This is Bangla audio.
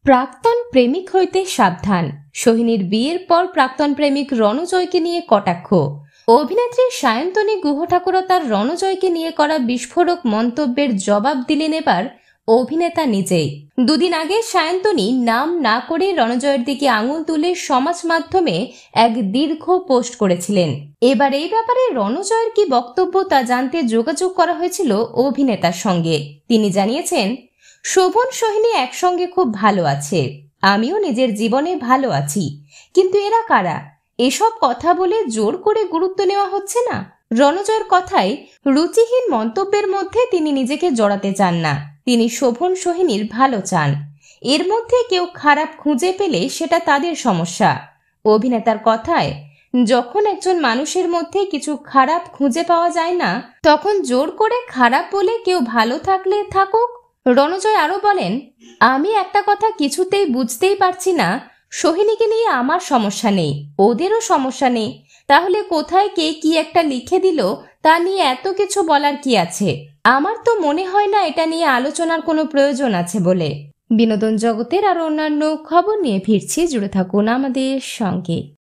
প্রাক্তন প্রেমিক হইতে সাবধান। সোহিনীর বিয়ের পর প্রাক্তন প্রেমিক রণজয়কে নিয়ে কটাক্ষ। অভিনেত্রী সায়ন্তনী গুহ ঠাকুর তার রণজয়কে নিয়ে করা বিস্ফোরক মন্তব্যের জবাব দিলেন এবার অভিনেতা নিজেই। দুদিন আগে সায়ন্তনী নাম না করে রণজয়ের দিকে আঙুল তুলে সমাজ মাধ্যমে এক দীর্ঘ পোস্ট করেছিলেন। এবার এই ব্যাপারে রণজয়ের কি বক্তব্য তা জানতে যোগাযোগ করা হয়েছিল অভিনেতার সঙ্গে। তিনি জানিয়েছেন, শোভন সোহিনী একসঙ্গে খুব ভালো আছে, আমিও নিজের জীবনে ভালো আছি, কিন্তু এরা কারা? এসব কথা বলে জোর করে গুরুত্ব নেওয়া হচ্ছে না। রণজয়ের কথায় রুচিহীন মন্তব্যের মধ্যে তিনি নিজেকে জড়াতে চান না। তিনি শোভন সোহিনীর ভালো চান। এর মধ্যে কেউ খারাপ খুঁজে পেলে সেটা তাদের সমস্যা। অভিনেতার কথায়, যখন একজন মানুষের মধ্যে কিছু খারাপ খুঁজে পাওয়া যায় না, তখন জোর করে খারাপ বলে কেউ ভালো থাকলে থাকুক। রণজয় আরো বলেন, আমি একটা কথা কিছুতেই বুঝতেই পারছি না, সোহিনীকে নিয়ে আমার সমস্যা নেই, ওদেরও সমস্যা নেই, তাহলে কোথায় কে কি একটা লিখে দিল তা নিয়ে এত কিছু বলার কি আছে? আমার তো মনে হয় না এটা নিয়ে আলোচনার কোনো প্রয়োজন আছে বলে। বিনোদন জগতের আরো অন্যান্য খবর নিয়ে ফিরছি, জুড়ে থাকুন আমাদের সঙ্গে।